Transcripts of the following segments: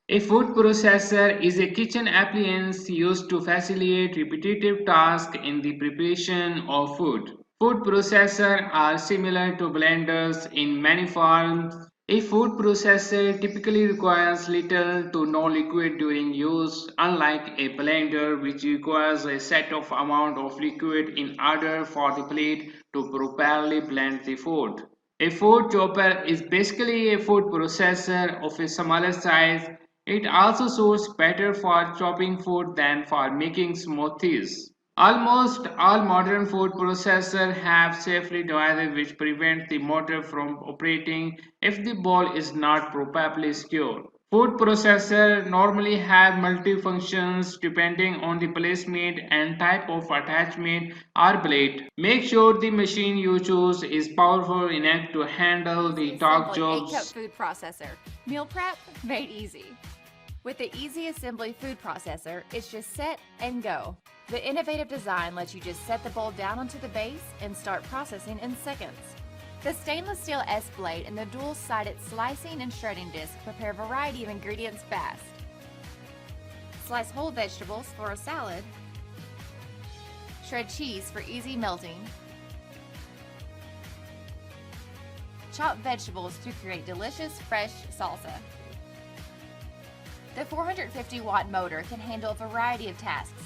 A food processor is a kitchen appliance used to facilitate repetitive tasks in the preparation of food. Food processors are similar to blenders in many forms. A food processor typically requires little to no liquid during use, unlike a blender which requires a set of amount of liquid in order for the plate to properly blend the food. A food chopper is basically a food processor of a smaller size. It also suits better for chopping food than for making smoothies. Almost all modern food processors have safety devices which prevent the motor from operating if the bowl is not properly secured. Food processors normally have multifunctions depending on the placement and type of attachment or blade. Make sure the machine you choose is powerful enough to handle Easy the torque Assembly 8-cup jobs. food processor. Meal prep made easy. With the Easy Assembly food processor, it's just set and go. The innovative design lets you just set the bowl down onto the base and start processing in seconds. The stainless steel S-blade and the dual-sided slicing and shredding disc prepare a variety of ingredients fast. Slice whole vegetables for a salad. Shred cheese for easy melting. Chop vegetables to create delicious, fresh salsa. The 450-watt motor can handle a variety of tasks.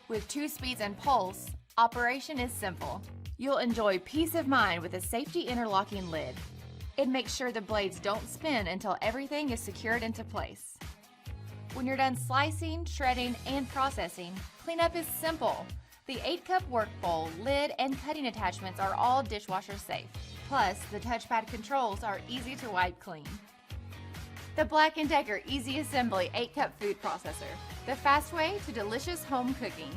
With 2 speeds and pulse, operation is simple. You'll enjoy peace of mind with a safety interlocking lid. It makes sure the blades don't spin until everything is secured into place. When you're done slicing, shredding, and processing, cleanup is simple. The 8-cup work bowl, lid, and cutting attachments are all dishwasher safe. Plus, the touchpad controls are easy to wipe clean. The Black+Decker Easy Assembly 8-cup food processor, the fast way to delicious home cooking.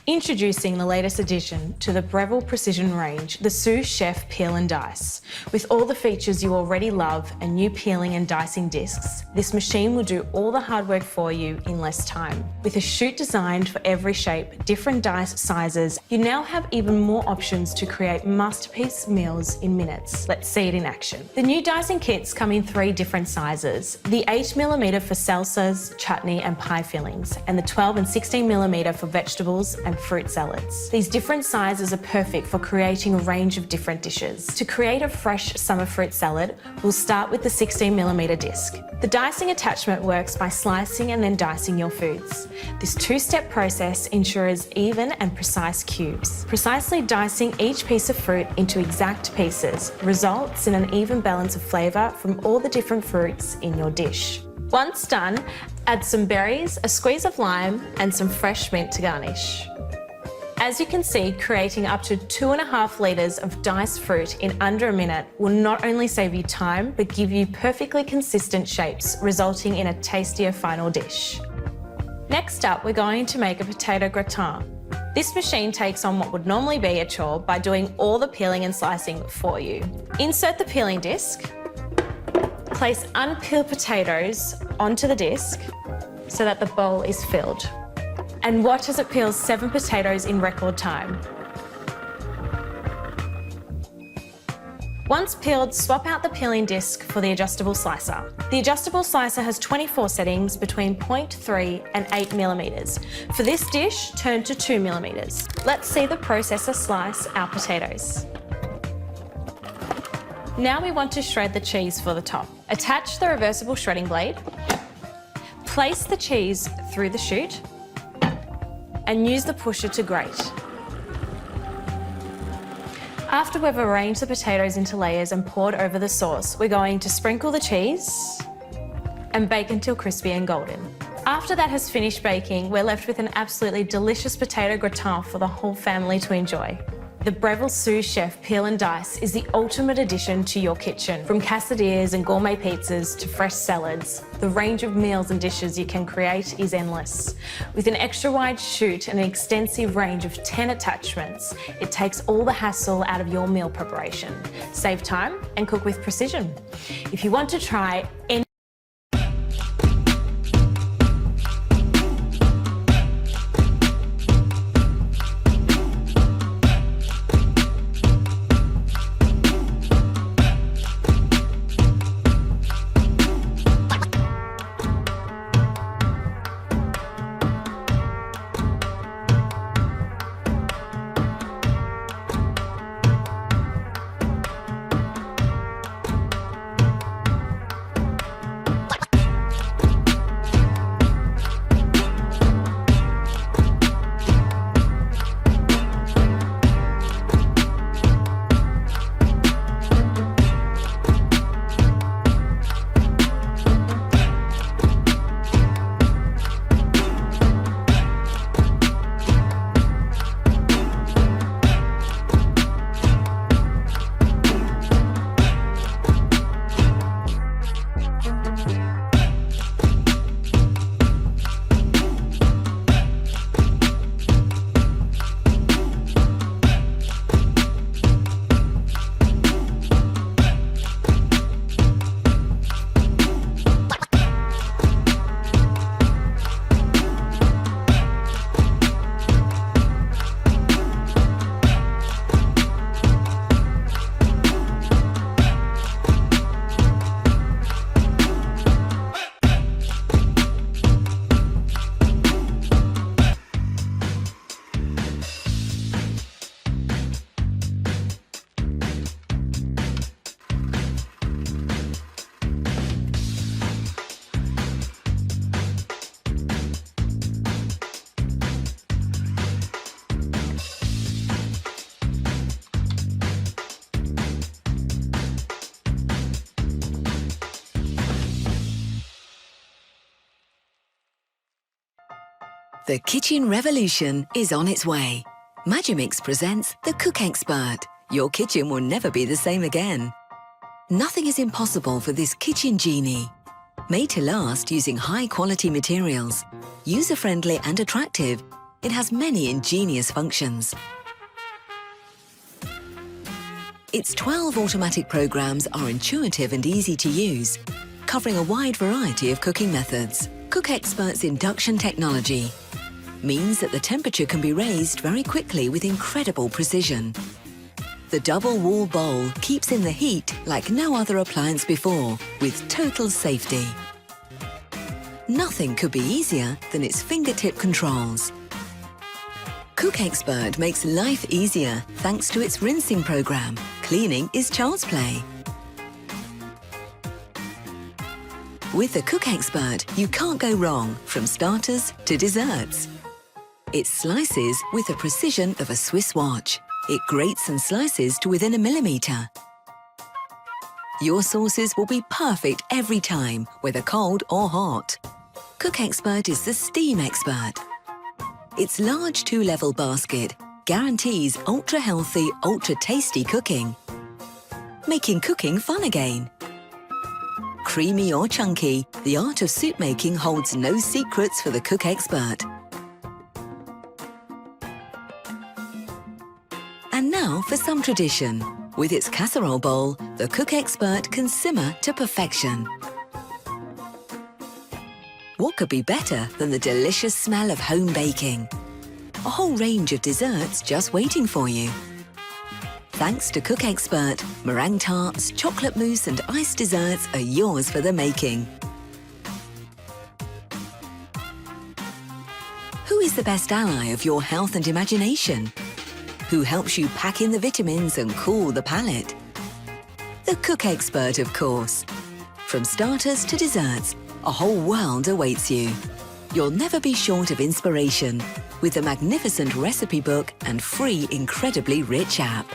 Introducing the latest addition to the Breville Precision range, the Sous Chef Peel and Dice. With all the features you already love and new peeling and dicing discs, this machine will do all the hard work for you in less time. With a chute designed for every shape, different dice sizes, you now have even more options to create masterpiece meals in minutes. Let's see it in action. The new dicing kits come in 3 different sizes: the 8mm for salsas, chutney and pie fillings, and the 12 and 16mm for vegetables and fruit salads. These different sizes are perfect for creating a range of different dishes. To create a fresh summer fruit salad, we'll start with the 16mm disc. The dicing attachment works by slicing and then dicing your foods. This 2-step process ensures even and precise cubes. Precisely dicing each piece of fruit into exact pieces results in an even balance of flavour from all the different fruits in your dish. Once done, add some berries, a squeeze of lime and some fresh mint to garnish. As you can see, creating up to 2.5 litres of diced fruit in under a minute will not only save you time, but give you perfectly consistent shapes, resulting in a tastier final dish. Next up, we're going to make a potato gratin. This machine takes on what would normally be a chore by doing all the peeling and slicing for you. Insert the peeling disc, place unpeeled potatoes onto the disc so that the bowl is filled. And watch as it peels 7 potatoes in record time. Once peeled, swap out the peeling disc for the adjustable slicer. The adjustable slicer has 24 settings between 0.3 and 8mm. For this dish, turn to 2mm. Let's see the processor slice our potatoes. Now we want to shred the cheese for the top. Attach the reversible shredding blade, place the cheese through the chute, and use the pusher to grate. After we've arranged the potatoes into layers and poured over the sauce, we're going to sprinkle the cheese and bake until crispy and golden. After that has finished baking, we're left with an absolutely delicious potato gratin for the whole family to enjoy. The Breville Sous Chef Peel and Dice is the ultimate addition to your kitchen. From quesadillas and gourmet pizzas to fresh salads, the range of meals and dishes you can create is endless. With an extra wide chute and an extensive range of 10 attachments, it takes all the hassle out of your meal preparation. Save time and cook with precision. If you want to try any The kitchen revolution is on its way. Magimix presents the Cook Expert. Your kitchen will never be the same again. Nothing is impossible for this kitchen genie. Made to last using high-quality materials, user-friendly and attractive, it has many ingenious functions. Its 12 automatic programs are intuitive and easy to use, covering a wide variety of cooking methods. Cook Expert's induction technology means that the temperature can be raised very quickly with incredible precision. The double wall bowl keeps in the heat like no other appliance before, with total safety. Nothing could be easier than its fingertip controls. Cook Expert makes life easier thanks to its rinsing program. Cleaning is child's play. With the Cook Expert, you can't go wrong from starters to desserts. It slices with the precision of a Swiss watch. It grates and slices to within a millimetre. Your sauces will be perfect every time, whether cold or hot. Cook Expert is the steam expert. Its large 2-level basket guarantees ultra-healthy, ultra-tasty cooking, making cooking fun again. Creamy or chunky, the art of soup making holds no secrets for the Cook Expert. And now for some tradition. With its casserole bowl, the Cook Expert can simmer to perfection. What could be better than the delicious smell of home baking? A whole range of desserts just waiting for you. Thanks to Cook Expert, meringue tarts, chocolate mousse and iced desserts are yours for the making. Who is the best ally of your health and imagination? Who helps you pack in the vitamins and cool the palate? The Cook Expert, of course. From starters to desserts, a whole world awaits you. You'll never be short of inspiration with the magnificent recipe book and free, incredibly rich app.